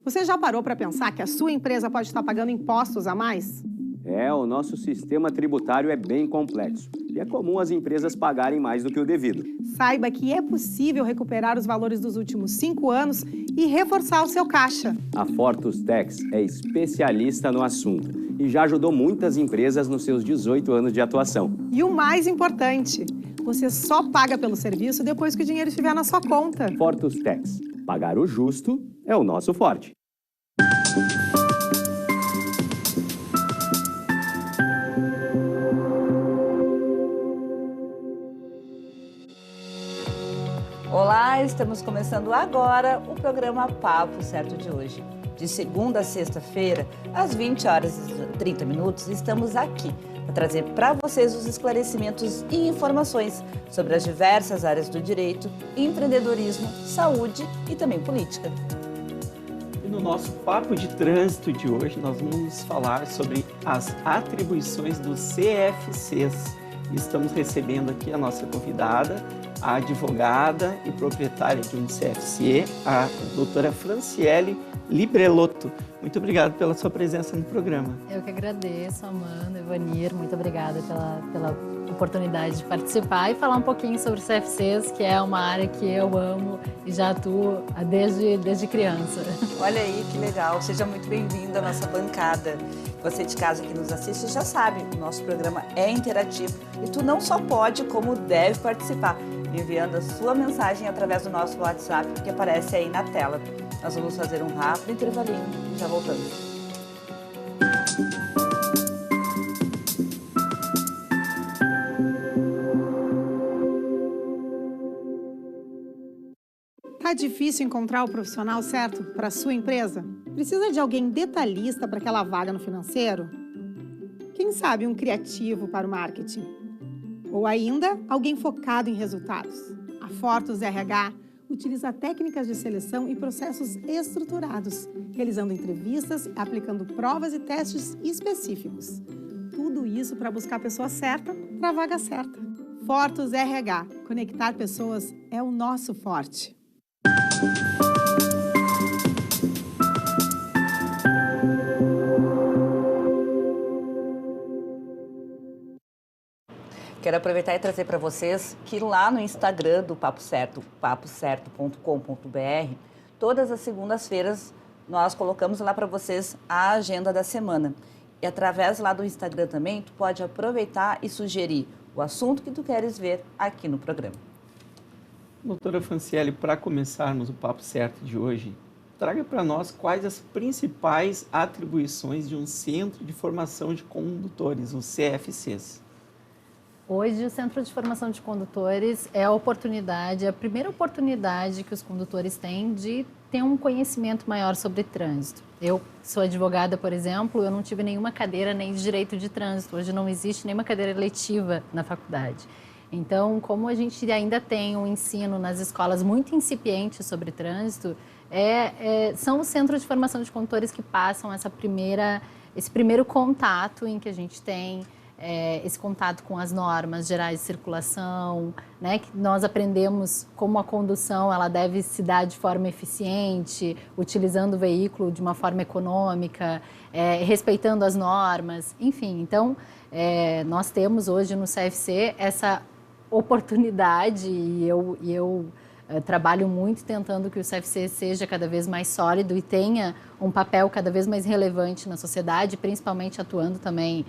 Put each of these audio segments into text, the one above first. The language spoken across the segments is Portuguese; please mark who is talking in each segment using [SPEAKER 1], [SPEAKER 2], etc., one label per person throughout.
[SPEAKER 1] Você já parou para pensar que a sua empresa pode estar pagando impostos a mais?
[SPEAKER 2] O nosso sistema tributário é bem complexo e é comum as empresas pagarem mais do que o devido.
[SPEAKER 1] Saiba que é possível recuperar os valores dos últimos 5 anos e reforçar o seu caixa.
[SPEAKER 2] A Fortus Tax é especialista no assunto e já ajudou muitas empresas nos seus 18 anos de atuação.
[SPEAKER 1] E o mais importante, você só paga pelo serviço depois que o dinheiro estiver na sua conta.
[SPEAKER 2] Fortus Tax. Pagar o justo é o nosso forte.
[SPEAKER 3] Olá, estamos começando agora o programa Papo Certo de hoje. De segunda a sexta-feira, às 20 horas e 30 minutos, estamos aqui para trazer para vocês os esclarecimentos e informações sobre as diversas áreas do direito, empreendedorismo, saúde e também política.
[SPEAKER 4] E no nosso Papo de Trânsito de hoje, nós vamos falar sobre as atribuições dos CFCs. Estamos recebendo aqui a nossa convidada, a advogada e proprietária de um CFC, a doutora Franciele Librelotto. Muito obrigado pela sua presença no programa.
[SPEAKER 5] Eu que agradeço, Amanda, Evanir, muito obrigada pela oportunidade de participar e falar um pouquinho sobre CFCs, que é uma área que eu amo e já atuo desde criança.
[SPEAKER 3] Olha aí, que legal. Seja muito bem-vindo à nossa bancada. Você de casa que nos assiste já sabe, o nosso programa é interativo e tu não só pode, como deve participar, enviando a sua mensagem através do nosso WhatsApp, que aparece aí na tela. Nós vamos fazer um rápido intervalinho e já voltamos.
[SPEAKER 1] Tá difícil encontrar o profissional certo para a sua empresa? Precisa de alguém detalhista para aquela vaga no financeiro? Quem sabe um criativo para o marketing? Ou ainda, alguém focado em resultados? A Fortus RH utiliza técnicas de seleção e processos estruturados, realizando entrevistas, aplicando provas e testes específicos. Tudo isso para buscar a pessoa certa para a vaga certa. Fortus RH. Conectar pessoas é o nosso forte.
[SPEAKER 3] Quero aproveitar e trazer para vocês que lá no Instagram do Papo Certo, papocerto.com.br, todas as segundas-feiras nós colocamos lá para vocês a agenda da semana. E através lá do Instagram também, tu pode aproveitar e sugerir o assunto que tu queres ver aqui no programa.
[SPEAKER 4] Doutora Franciele, para começarmos o Papo Certo de hoje, traga para nós quais as principais atribuições de um Centro de Formação de Condutores, os CFCs.
[SPEAKER 5] Hoje, o Centro de Formação de Condutores é a primeira oportunidade que os condutores têm de ter um conhecimento maior sobre trânsito. Eu sou advogada, por exemplo, eu não tive nenhuma cadeira nem de direito de trânsito. Hoje não existe nenhuma cadeira letiva na faculdade. Então, como a gente ainda tem um ensino nas escolas muito incipiente sobre trânsito, são os centros de formação de condutores que passam esse primeiro contato em que a gente tem esse contato com as normas gerais de circulação, né, que nós aprendemos como a condução ela deve se dar de forma eficiente, utilizando o veículo de uma forma econômica, respeitando as normas, enfim. Então, nós temos hoje no CFC essa oportunidade e eu trabalho muito tentando que o CFC seja cada vez mais sólido e tenha um papel cada vez mais relevante na sociedade, principalmente atuando também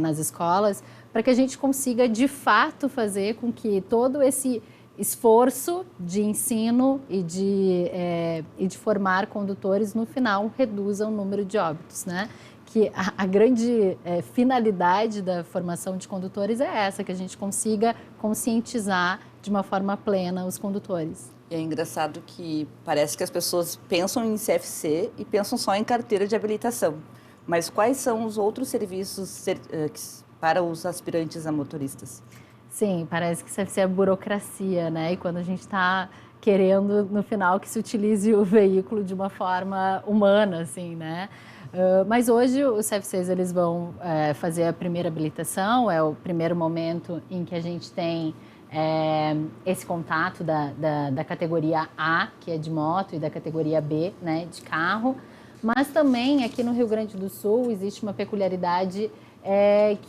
[SPEAKER 5] nas escolas, para que a gente consiga, de fato, fazer com que todo esse esforço de ensino e de formar condutores, no final, reduza o número de óbitos, né? Que a grande finalidade da formação de condutores é essa, que a gente consiga conscientizar de uma forma plena os condutores.
[SPEAKER 3] E é engraçado que parece que as pessoas pensam em CFC e pensam só em carteira de habilitação. Mas quais são os outros serviços para os aspirantes a motoristas?
[SPEAKER 5] Sim, parece que CFC é burocracia, né? E quando a gente está querendo, no final, que se utilize o veículo de uma forma humana, assim, né? Mas hoje os CFCs eles vão fazer a primeira habilitação, é o primeiro momento em que a gente tem esse contato da categoria A, que é de moto, e da categoria B, né, de carro. Mas também aqui no Rio Grande do Sul existe uma peculiaridade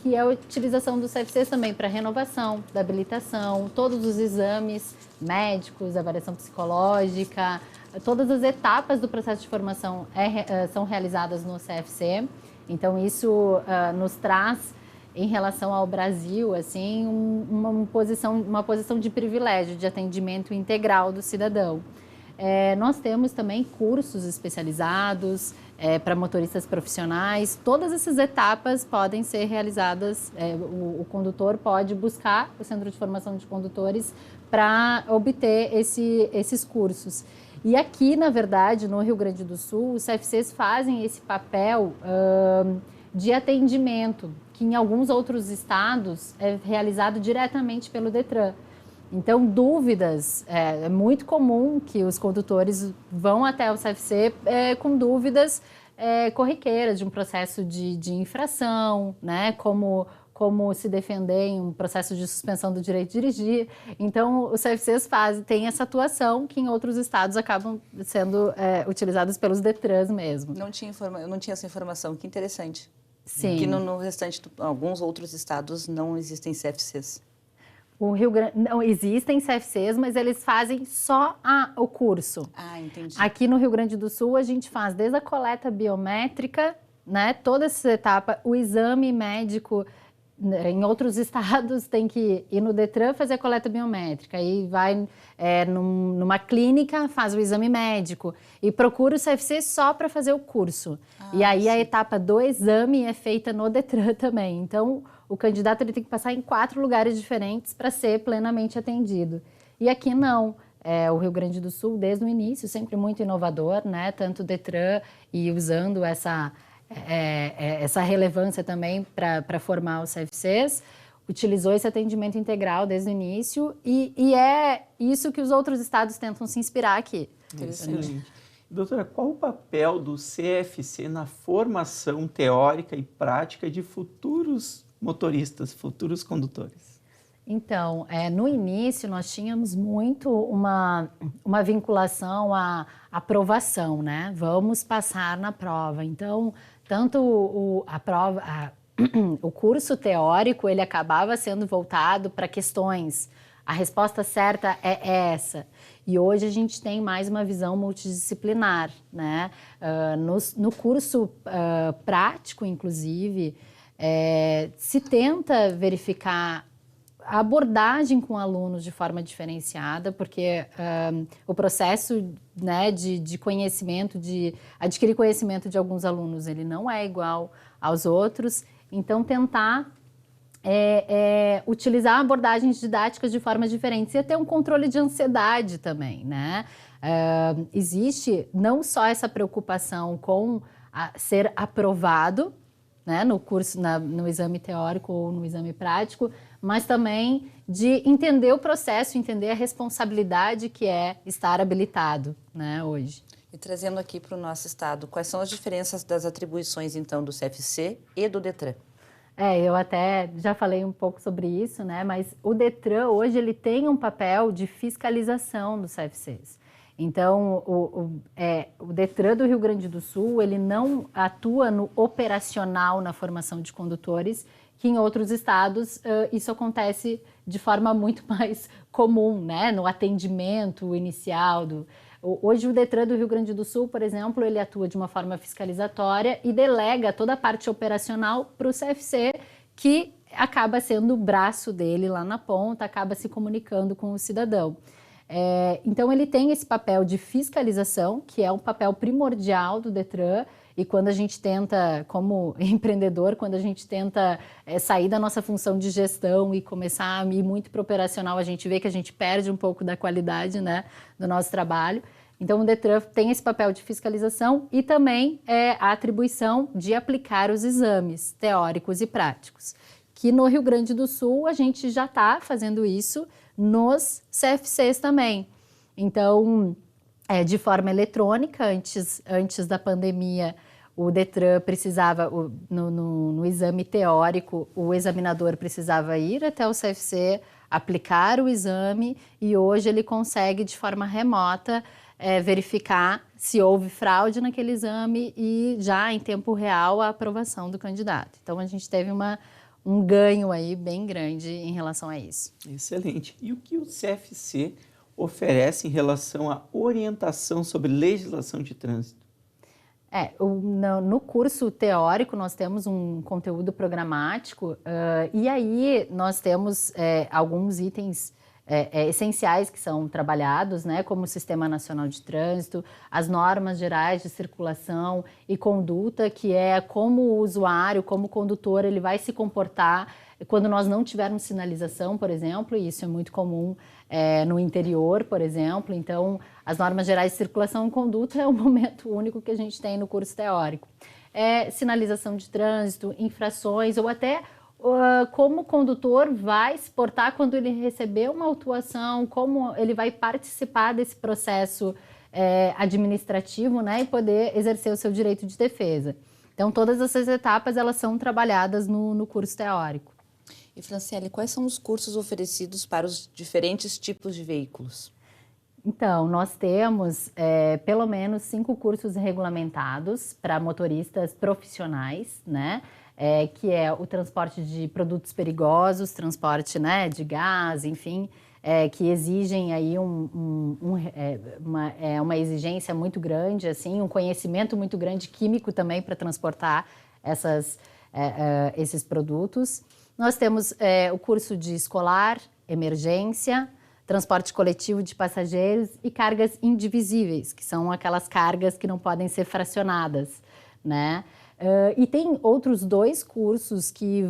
[SPEAKER 5] que é a utilização dos CFCs também para renovação da habilitação, todos os exames médicos, avaliação psicológica, todas as etapas do processo de formação são realizadas no CFC. Então isso nos traz, em relação ao Brasil, assim, uma posição de privilégio, de atendimento integral do cidadão. Nós temos também cursos especializados para motoristas profissionais. Todas essas etapas podem ser realizadas, o condutor pode buscar o Centro de Formação de Condutores para obter esses cursos. E aqui, na verdade, no Rio Grande do Sul, os CFCs fazem esse papel de atendimento, que em alguns outros estados é realizado diretamente pelo Detran. Então, dúvidas, é muito comum que os condutores vão até o CFC com dúvidas corriqueiras de um processo de infração, né? Como se defender em um processo de suspensão do direito de dirigir. Então, os CFCs têm essa atuação que em outros estados acabam sendo utilizados pelos Detrans mesmo.
[SPEAKER 3] Eu não tinha essa informação, que interessante.
[SPEAKER 5] Sim.
[SPEAKER 3] Que no restante, alguns outros estados não existem CFCs.
[SPEAKER 5] O Rio Grande, não existem CFCs, mas eles fazem só o curso.
[SPEAKER 3] Ah, entendi.
[SPEAKER 5] Aqui no Rio Grande do Sul, a gente faz desde a coleta biométrica, né, toda essa etapa, o exame médico. Em outros estados tem que ir no Detran fazer a coleta biométrica, aí vai numa clínica, faz o exame médico e procura o CFC só para fazer o curso. E aí a etapa do exame é feita no Detran também. Então, o candidato ele tem que passar em 4 lugares diferentes para ser plenamente atendido. E aqui não. O Rio Grande do Sul, desde o início, sempre muito inovador, né? Tanto o Detran e usando essa relevância também para formar os CFCs, utilizou esse atendimento integral desde o início e é isso que os outros estados tentam se inspirar aqui.
[SPEAKER 4] Excelente. Doutora, qual o papel do CFC na formação teórica e prática de futuros motoristas, futuros condutores?
[SPEAKER 5] Então, no início nós tínhamos muito uma vinculação à aprovação, né? Vamos passar na prova. Então, tanto o curso teórico, ele acabava sendo voltado para questões. A resposta certa é essa. E hoje a gente tem mais uma visão multidisciplinar, né? No curso prático, inclusive, se tenta verificar a abordagem com alunos de forma diferenciada, porque o processo, né, de conhecimento, de adquirir conhecimento de alguns alunos, ele não é igual aos outros. Então, tentar utilizar abordagens didáticas de formas diferentes e até um controle de ansiedade também, né? Existe não só essa preocupação com ser aprovado, né, no curso, no exame teórico ou no exame prático, mas também de entender o processo, entender a responsabilidade que é estar habilitado, né, hoje.
[SPEAKER 3] E trazendo aqui para o nosso estado, quais são as diferenças das atribuições, então, do CFC e do Detran?
[SPEAKER 5] Eu até já falei um pouco sobre isso, né, mas o Detran hoje ele tem um papel de fiscalização dos CFCs. Então, o Detran do Rio Grande do Sul, ele não atua no operacional na formação de condutores, que em outros estados isso acontece de forma muito mais comum, né? No atendimento inicial. Hoje o Detran do Rio Grande do Sul, por exemplo, ele atua de uma forma fiscalizatória e delega toda a parte operacional para o CFC, que acaba sendo o braço dele lá na ponta, acaba se comunicando com o cidadão. Então, ele tem esse papel de fiscalização, que é um papel primordial do Detran, e quando a gente tenta, como empreendedor, quando a gente tenta sair da nossa função de gestão e começar a ir muito para o operacional, a gente vê que a gente perde um pouco da qualidade, né, do nosso trabalho. Então, o Detran tem esse papel de fiscalização e também a atribuição de aplicar os exames teóricos e práticos, que no Rio Grande do Sul a gente já está fazendo isso nos CFCs também. Então, de forma eletrônica, antes da pandemia, o Detran precisava, no exame teórico, o examinador precisava ir até o CFC, aplicar o exame e hoje ele consegue, de forma remota, verificar se houve fraude naquele exame e já em tempo real a aprovação do candidato. Então, a gente teve um ganho aí bem grande em relação a isso.
[SPEAKER 4] Excelente. E o que o CFC oferece em relação à orientação sobre legislação de trânsito?
[SPEAKER 5] No curso teórico nós temos um conteúdo programático e aí nós temos alguns itens essenciais que são trabalhados, né, como o Sistema Nacional de Trânsito, as normas gerais de circulação e conduta, que é como o usuário, como o condutor, ele vai se comportar quando nós não tivermos sinalização, por exemplo, e isso é muito comum no interior, por exemplo. Então, as normas gerais de circulação e conduta é um momento único que a gente tem no curso teórico. Sinalização de trânsito, infrações ou até como o condutor vai se portar quando ele receber uma autuação, como ele vai participar desse processo administrativo, né, e poder exercer o seu direito de defesa. Então, todas essas etapas, elas são trabalhadas no curso teórico.
[SPEAKER 3] E, Franciele, quais são os cursos oferecidos para os diferentes tipos de veículos?
[SPEAKER 5] Então, nós temos pelo menos 5 cursos regulamentados para motoristas profissionais, né? Que é o transporte de produtos perigosos, transporte, né, de gás, enfim, que exigem aí uma exigência muito grande, assim, um conhecimento muito grande químico também para transportar esses produtos. Nós temos o curso de escolar, emergência, transporte coletivo de passageiros e cargas indivisíveis, que são aquelas cargas que não podem ser fracionadas, né? E tem outros 2 cursos que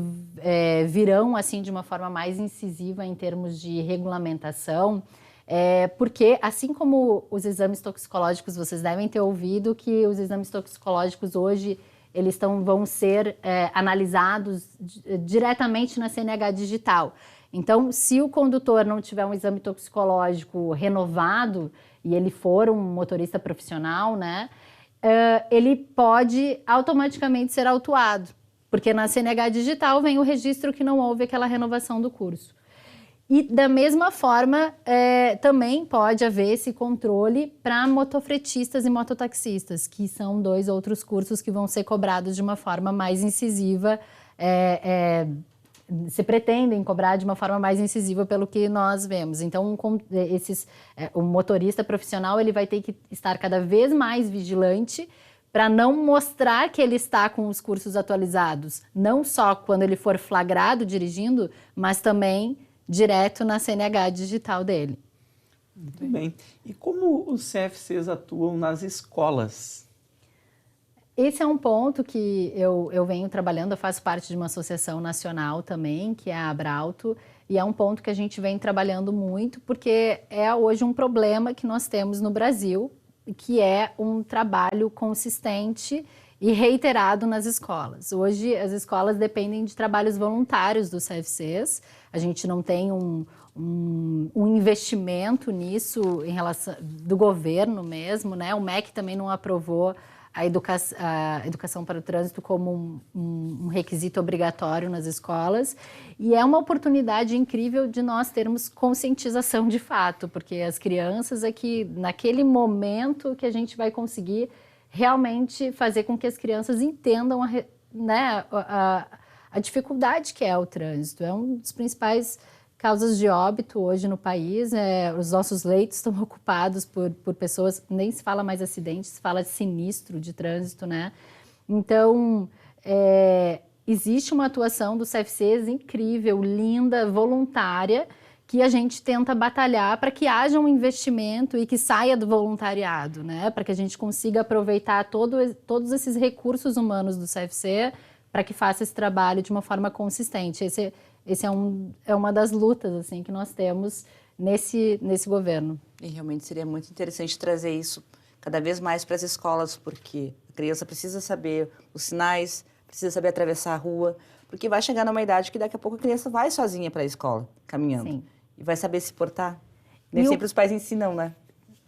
[SPEAKER 5] virão assim de uma forma mais incisiva em termos de regulamentação, porque assim como os exames toxicológicos, vocês devem ter ouvido que os exames toxicológicos hoje eles vão ser analisados diretamente na CNH digital. Então, se o condutor não tiver um exame toxicológico renovado e ele for um motorista profissional, né, ele pode automaticamente ser autuado, porque na CNH digital vem o registro que não houve aquela renovação do curso. E da mesma forma, também pode haver esse controle para motofretistas e mototaxistas, que são 2 outros cursos que vão ser cobrados de uma forma mais incisiva, se pretendem cobrar de uma forma mais incisiva pelo que nós vemos. Então, o motorista profissional ele vai ter que estar cada vez mais vigilante para não mostrar que ele está com os cursos atualizados, não só quando ele for flagrado dirigindo, mas também direto na CNH digital dele.
[SPEAKER 4] Muito bem. E como os CFCs atuam nas escolas?
[SPEAKER 5] Esse é um ponto que eu venho trabalhando, eu faço parte de uma associação nacional também, que é a Abrauto, e é um ponto que a gente vem trabalhando muito, porque é hoje um problema que nós temos no Brasil, que é um trabalho consistente e reiterado nas escolas. Hoje, as escolas dependem de trabalhos voluntários dos CFCs, a gente não tem um investimento nisso em relação do governo mesmo, né? O MEC também não aprovou a educação para o trânsito como um requisito obrigatório nas escolas, e é uma oportunidade incrível de nós termos conscientização de fato, porque as crianças é que naquele momento que a gente vai conseguir realmente fazer com que as crianças entendam a dificuldade que é o trânsito. É um dos principais causas de óbito hoje no país. Os nossos leitos estão ocupados por pessoas, nem se fala mais acidente, se fala de sinistro de trânsito, né? Então, existe uma atuação dos CFCs incrível, linda, voluntária, que a gente tenta batalhar para que haja um investimento e que saia do voluntariado, né? Para que a gente consiga aproveitar todos esses recursos humanos do CFC para que faça esse trabalho de uma forma consistente. Esse é uma das lutas assim, que nós temos nesse governo.
[SPEAKER 3] E realmente seria muito interessante trazer isso cada vez mais para as escolas, porque a criança precisa saber os sinais, precisa saber atravessar a rua, porque vai chegar numa idade que daqui a pouco a criança vai sozinha para a escola, caminhando.
[SPEAKER 5] Sim.
[SPEAKER 3] E vai saber se portar. Nem sempre os pais ensinam, né?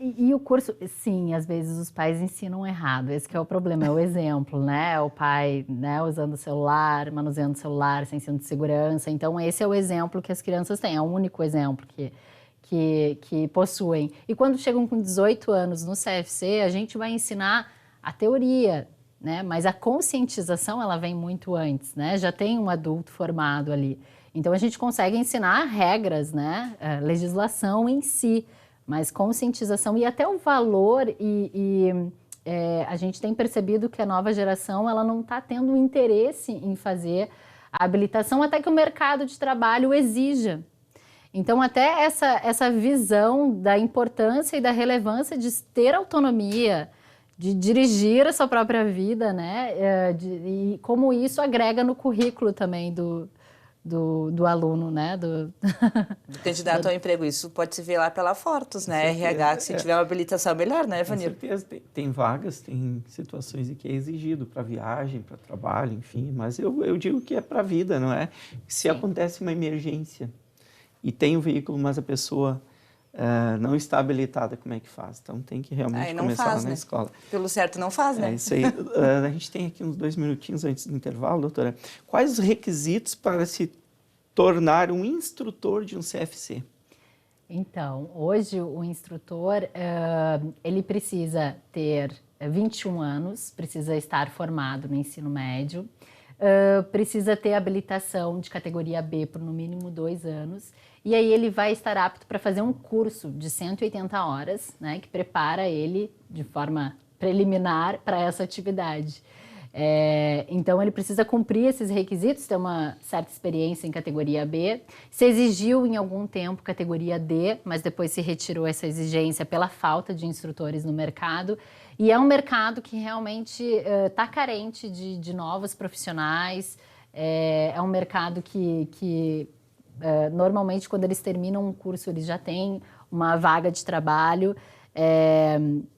[SPEAKER 5] E o curso, sim, às vezes os pais ensinam errado, esse que é o problema, é o exemplo, né? O pai, né, usando o celular, manuseando o celular, sem cinto de segurança. Então, esse é o exemplo que as crianças têm, é o único exemplo que possuem. E quando chegam com 18 anos no CFC, a gente vai ensinar a teoria, né? Mas a conscientização, ela vem muito antes, né? Já tem um adulto formado ali. Então, a gente consegue ensinar regras, né? A legislação em si, mas conscientização e até o valor a gente tem percebido que a nova geração ela não está tendo interesse em fazer a habilitação até que o mercado de trabalho exija. Então, até essa visão da importância e da relevância de ter autonomia, de dirigir a sua própria vida, né? E como isso agrega no currículo também do aluno, né? Do
[SPEAKER 3] candidato ao emprego. Isso pode se ver lá pela Fortus, né? RH, que se tiver uma habilitação melhor, né, Vanir?
[SPEAKER 4] Com certeza. Tem vagas, tem situações em que é exigido para viagem, para trabalho, enfim. Mas eu digo que é para a vida, não é? Se acontece uma emergência e tem um veículo, mas a pessoa não está habilitada, como é que faz? Então tem que realmente começar lá na escola.
[SPEAKER 3] Pelo certo não faz, né?
[SPEAKER 4] É isso aí. A gente tem aqui uns 2 minutinhos antes do intervalo, doutora. Quais os requisitos para se tornar um instrutor de um CFC?
[SPEAKER 5] Então, hoje o instrutor, ele precisa ter 21 anos, precisa estar formado no ensino médio, precisa ter habilitação de categoria B por no mínimo 2 anos, e aí ele vai estar apto para fazer um curso de 180 horas, né, que prepara ele de forma preliminar para essa atividade. Então, ele precisa cumprir esses requisitos, ter uma certa experiência em categoria B. Se exigiu em algum tempo categoria D, mas depois se retirou essa exigência pela falta de instrutores no mercado. E é um mercado que realmente está carente de novos profissionais. É um mercado que normalmente, quando eles terminam um curso, eles já têm uma vaga de trabalho.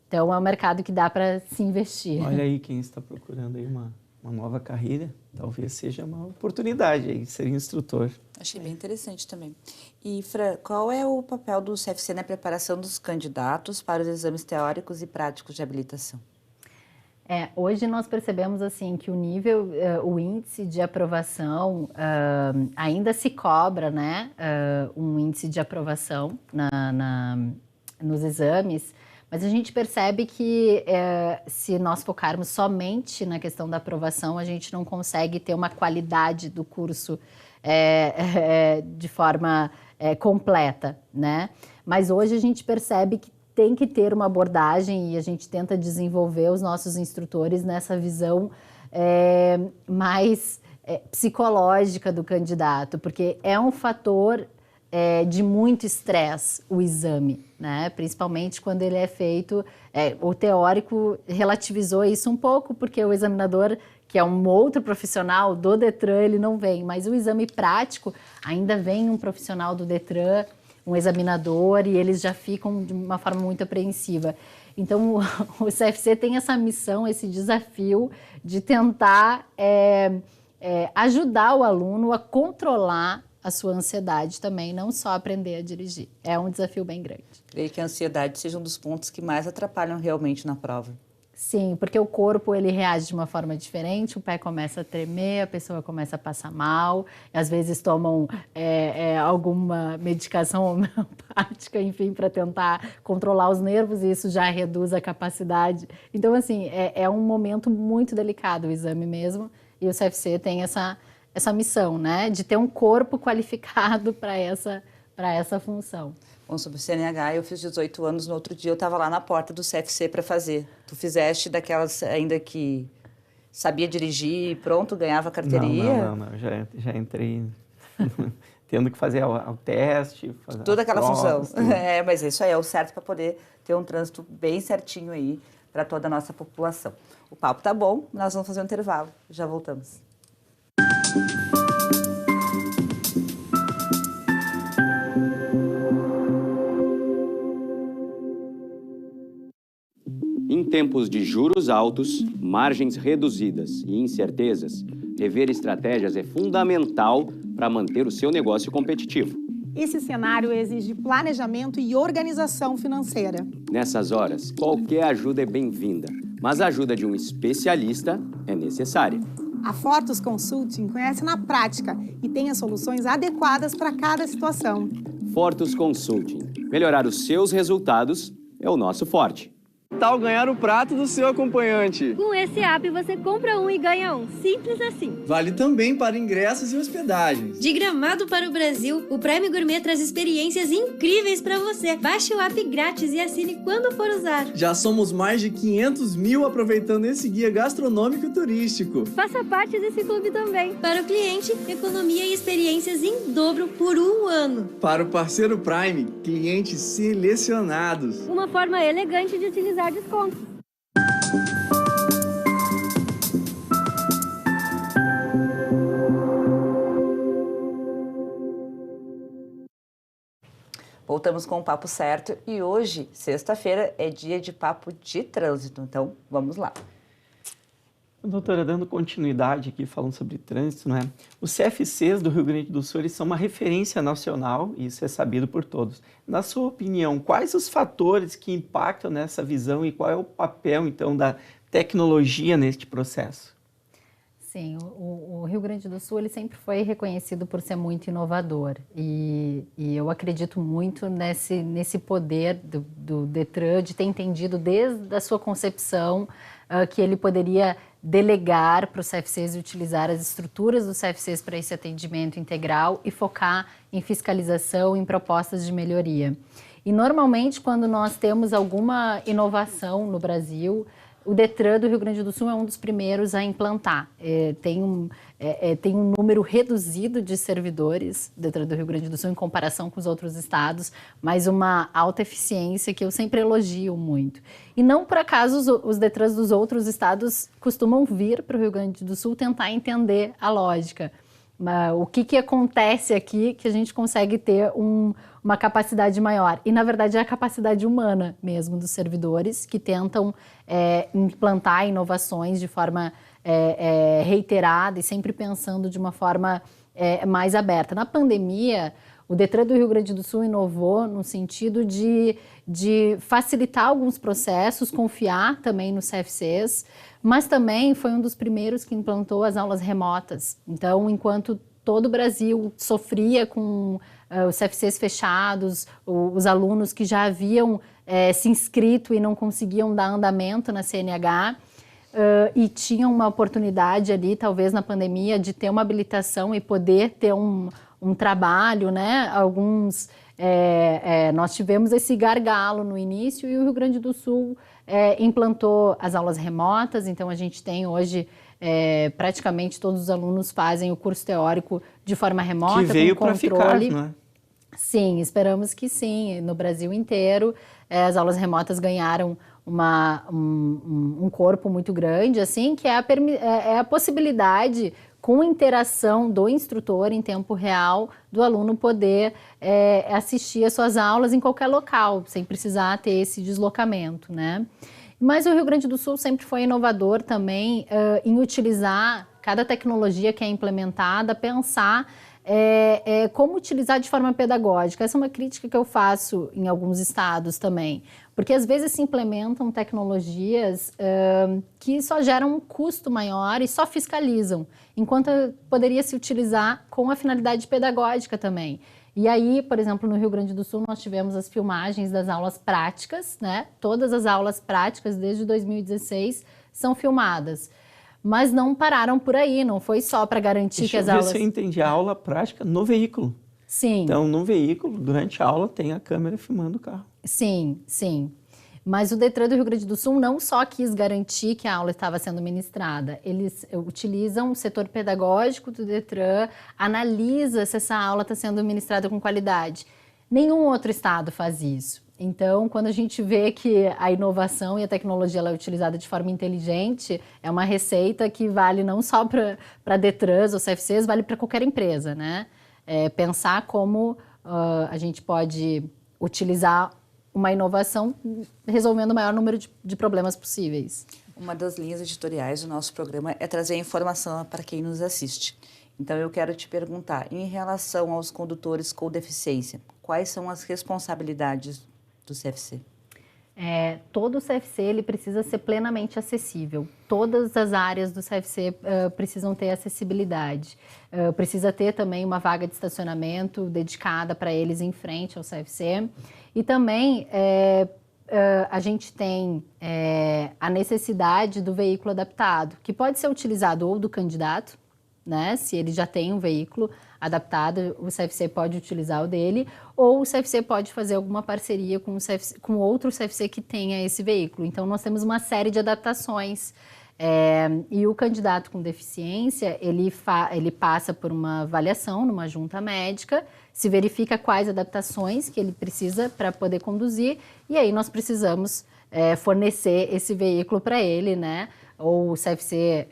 [SPEAKER 5] Então, é um mercado que dá para se investir.
[SPEAKER 4] Olha aí, quem está procurando aí uma nova carreira, talvez seja uma oportunidade aí, ser instrutor.
[SPEAKER 3] Achei bem interessante também. E, Fran, qual é o papel do CFC na preparação dos candidatos para os exames teóricos e práticos de habilitação?
[SPEAKER 5] Hoje nós percebemos assim que o índice de aprovação ainda se cobra, né? Um índice de aprovação nos exames, mas a gente percebe que se nós focarmos somente na questão da aprovação, a gente não consegue ter uma qualidade do curso de forma completa, né? Mas hoje a gente percebe que tem que ter uma abordagem e a gente tenta desenvolver os nossos instrutores nessa visão mais psicológica do candidato, porque é um fator de muito estresse o exame, né? Principalmente quando ele é feito, o teórico relativizou isso um pouco, porque o examinador, que é um outro profissional do Detran, ele não vem, mas o exame prático ainda vem um profissional do Detran, um examinador, e eles já ficam de uma forma muito apreensiva. Então, o CFC tem essa missão, esse desafio de tentar ajudar o aluno a controlar a sua ansiedade também, não só aprender a dirigir. É um desafio bem grande.
[SPEAKER 3] Creio que a ansiedade seja um dos pontos que mais atrapalham realmente na prova.
[SPEAKER 5] Sim, porque o corpo ele reage de uma forma diferente, o pé começa a tremer, a pessoa começa a passar mal, às vezes tomam alguma medicação homeopática, enfim, para tentar controlar os nervos, e isso já reduz a capacidade. Então, assim, é um momento muito delicado o exame mesmo, e o CFC tem essa missão, né, de ter um corpo qualificado para essa função.
[SPEAKER 3] Bom, sobre o CNH, eu fiz 18 anos, no outro dia eu estava lá na porta do CFC para fazer. Tu fizeste daquelas ainda que sabia dirigir, pronto, ganhava carteirinha?
[SPEAKER 4] Não, já entrei tendo que fazer o teste. Fazer
[SPEAKER 3] toda aquela
[SPEAKER 4] provas,
[SPEAKER 3] função. Mas isso aí é o certo para poder ter um trânsito bem certinho aí para toda a nossa população. O papo tá bom, nós vamos fazer um intervalo, já voltamos.
[SPEAKER 2] Em tempos de juros altos, margens reduzidas e incertezas, rever estratégias é fundamental para manter o seu negócio competitivo.
[SPEAKER 1] Esse cenário exige planejamento e organização financeira.
[SPEAKER 2] Nessas horas, qualquer ajuda é bem-vinda, mas a ajuda de um especialista é necessária.
[SPEAKER 1] A Fortus Consulting conhece na prática e tem as soluções adequadas para cada situação.
[SPEAKER 2] Fortus Consulting. Melhorar os seus resultados é o nosso forte.
[SPEAKER 6] Tal ganhar o prato do seu acompanhante.
[SPEAKER 7] Com esse app você compra um e ganha um. Simples assim.
[SPEAKER 6] Vale também para ingressos e hospedagens.
[SPEAKER 7] De Gramado para o Brasil, o Prime Gourmet traz experiências incríveis para você. Baixe o app grátis e assine quando for usar.
[SPEAKER 6] Já somos mais de 500 mil aproveitando esse guia gastronômico e turístico.
[SPEAKER 7] Faça parte desse clube também. Para o cliente, economia e experiências em dobro por um ano.
[SPEAKER 6] Para o parceiro Prime, clientes selecionados.
[SPEAKER 7] Uma forma elegante de utilizar descontos.
[SPEAKER 3] Voltamos com o Papo Certo e hoje, sexta-feira, é dia de papo de trânsito. Então, vamos lá.
[SPEAKER 4] Doutora, dando continuidade aqui, falando sobre trânsito, não é? Os CFCs do Rio Grande do Sul, eles são uma referência nacional, e isso é sabido por todos. Na sua opinião, quais os fatores que impactam nessa visão e qual é o papel, então, da tecnologia neste processo?
[SPEAKER 5] Sim, o Rio Grande do Sul ele sempre foi reconhecido por ser muito inovador e eu acredito muito nesse poder do Detran de ter entendido desde a sua concepção que ele poderia delegar para os CFCs e utilizar as estruturas dos CFCs para esse atendimento integral e focar em fiscalização, em propostas de melhoria. E normalmente quando nós temos alguma inovação no Brasil, o Detran do Rio Grande do Sul é um dos primeiros a implantar. Tem um número reduzido de servidores do Detran do Rio Grande do Sul em comparação com os outros estados, mas uma alta eficiência que eu sempre elogio muito. E não por acaso os Detrans dos outros estados costumam vir para o Rio Grande do Sul tentar entender a lógica. O que acontece aqui que a gente consegue ter uma capacidade maior. E, na verdade, é a capacidade humana mesmo dos servidores que tentam implantar inovações de forma reiterada e sempre pensando de uma forma mais aberta. Na pandemia, o Detran do Rio Grande do Sul inovou no sentido de facilitar alguns processos, confiar também nos CFCs, mas também foi um dos primeiros que implantou as aulas remotas. Então, enquanto todo o Brasil sofria com os CFCs fechados, os alunos que já haviam se inscrito e não conseguiam dar andamento na CNH, e tinham uma oportunidade ali, talvez na pandemia, de ter uma habilitação e poder ter um trabalho, né? Nós tivemos esse gargalo no início e o Rio Grande do Sul implantou as aulas remotas, então a gente tem hoje praticamente todos os alunos fazem o curso teórico de forma remota,
[SPEAKER 4] que veio
[SPEAKER 5] com controle.
[SPEAKER 4] Para ficar, não é?
[SPEAKER 5] Sim, esperamos que sim. No Brasil inteiro, as aulas remotas ganharam um corpo muito grande, assim, que é a possibilidade, com interação do instrutor em tempo real, do aluno poder assistir às suas aulas em qualquer local, sem precisar ter esse deslocamento, né? Mas o Rio Grande do Sul sempre foi inovador também em utilizar cada tecnologia que é implementada, pensar como utilizar de forma pedagógica. Essa é uma crítica que eu faço em alguns estados também, porque às vezes se implementam tecnologias que só geram um custo maior e só fiscalizam, enquanto poderia se utilizar com a finalidade pedagógica também. E aí, por exemplo, no Rio Grande do Sul, nós tivemos as filmagens das aulas práticas, né? Todas as aulas práticas, desde 2016, são filmadas. Mas não pararam por aí, não foi só para garantir que as aulas...
[SPEAKER 4] Deixa eu ver se eu entendi, a aula prática no veículo.
[SPEAKER 5] Sim.
[SPEAKER 4] Então, no veículo, durante a aula, tem a câmera filmando o carro.
[SPEAKER 5] Sim, sim. Mas o Detran do Rio Grande do Sul não só quis garantir que a aula estava sendo ministrada, eles utilizam o setor pedagógico do Detran, analisa se essa aula está sendo ministrada com qualidade. Nenhum outro estado faz isso. Então, quando a gente vê que a inovação e a tecnologia ela é utilizada de forma inteligente, é uma receita que vale não só para Detrans ou CFCs, vale para qualquer empresa, né? Pensar como a gente pode utilizar uma inovação resolvendo o maior número de problemas possíveis.
[SPEAKER 3] Uma das linhas editoriais do nosso programa é trazer informação para quem nos assiste. Então, eu quero te perguntar, em relação aos condutores com deficiência, quais são as responsabilidades do CFC?
[SPEAKER 5] Todo o CFC ele precisa ser plenamente acessível. Todas as áreas do CFC precisam ter acessibilidade. Precisa ter também uma vaga de estacionamento dedicada para eles em frente ao CFC. E também a gente tem a necessidade do veículo adaptado, que pode ser utilizado ou do candidato, né? Se ele já tem um veículo adaptado, o CFC pode utilizar o dele, ou o CFC pode fazer alguma parceria com outro CFC que tenha esse veículo. Então, nós temos uma série de adaptações. E o candidato com deficiência, ele passa por uma avaliação numa junta médica, se verifica quais adaptações que ele precisa para poder conduzir, e aí nós precisamos fornecer esse veículo para ele, né? Ou o CFC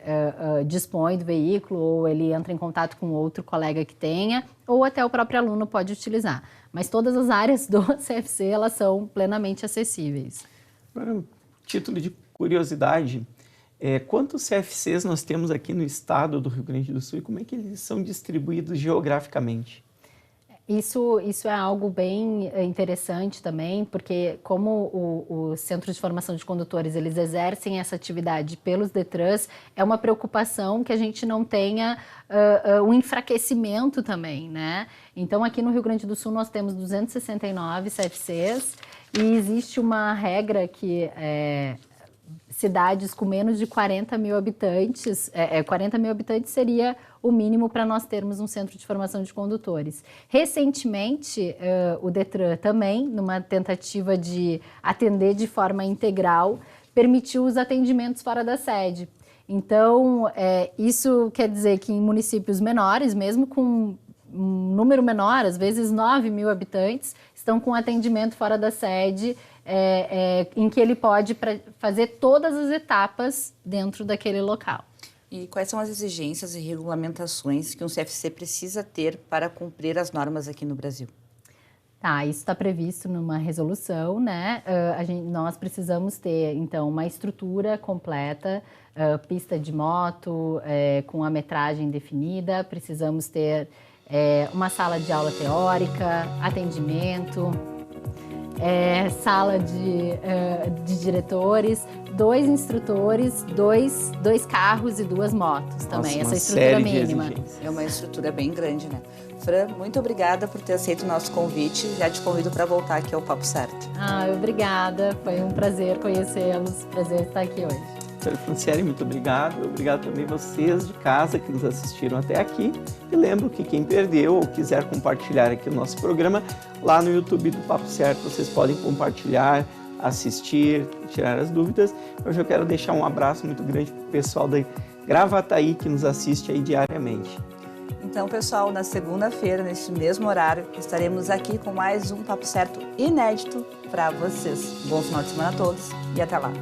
[SPEAKER 5] dispõe do veículo, ou ele entra em contato com outro colega que tenha, ou até o próprio aluno pode utilizar. Mas todas as áreas do CFC, elas são plenamente acessíveis.
[SPEAKER 4] Agora, título de curiosidade, quantos CFCs nós temos aqui no estado do Rio Grande do Sul e como é que eles são distribuídos geograficamente?
[SPEAKER 5] Isso é algo bem interessante também, porque como o Centro de Formação de Condutores, eles exercem essa atividade pelos DETRANs, é uma preocupação que a gente não tenha um enfraquecimento também, né? Então, aqui no Rio Grande do Sul, nós temos 269 CFCs e existe uma regra que cidades com menos de 40 mil habitantes, 40 mil habitantes seria o mínimo para nós termos um centro de formação de condutores. Recentemente, o DETRAN também, numa tentativa de atender de forma integral, permitiu os atendimentos fora da sede. Então, isso quer dizer que em municípios menores, mesmo com um número menor, às vezes 9 mil habitantes, estão com atendimento fora da sede, em que ele pode fazer todas as etapas dentro daquele local.
[SPEAKER 3] E quais são as exigências e regulamentações que um CFC precisa ter para cumprir as normas aqui no Brasil?
[SPEAKER 5] Tá, isso está previsto numa resolução, né? Nós precisamos ter, então, uma estrutura completa, pista de moto, com a metragem definida, precisamos ter uma sala de aula teórica, atendimento, sala de diretores, 2 instrutores, dois carros e 2 motos também.
[SPEAKER 4] Nossa,
[SPEAKER 5] essa estrutura mínima.
[SPEAKER 3] É uma estrutura bem grande, né? Fran, muito obrigada por ter aceito o nosso convite. Já te convido para voltar aqui ao Papo Certo.
[SPEAKER 5] Obrigada. Foi um prazer conhecê-los. Prazer estar aqui hoje.
[SPEAKER 4] Doutora Franciele, muito obrigado. Obrigado também vocês de casa que nos assistiram até aqui. E lembro que quem perdeu ou quiser compartilhar aqui o nosso programa, lá no YouTube do Papo Certo, vocês podem compartilhar, assistir, tirar as dúvidas. Hoje eu quero deixar um abraço muito grande para o pessoal da Gravataí que nos assiste aí diariamente.
[SPEAKER 3] Então, pessoal, na segunda-feira, neste mesmo horário, estaremos aqui com mais um Papo Certo inédito para vocês. Bom final de semana a todos e até lá!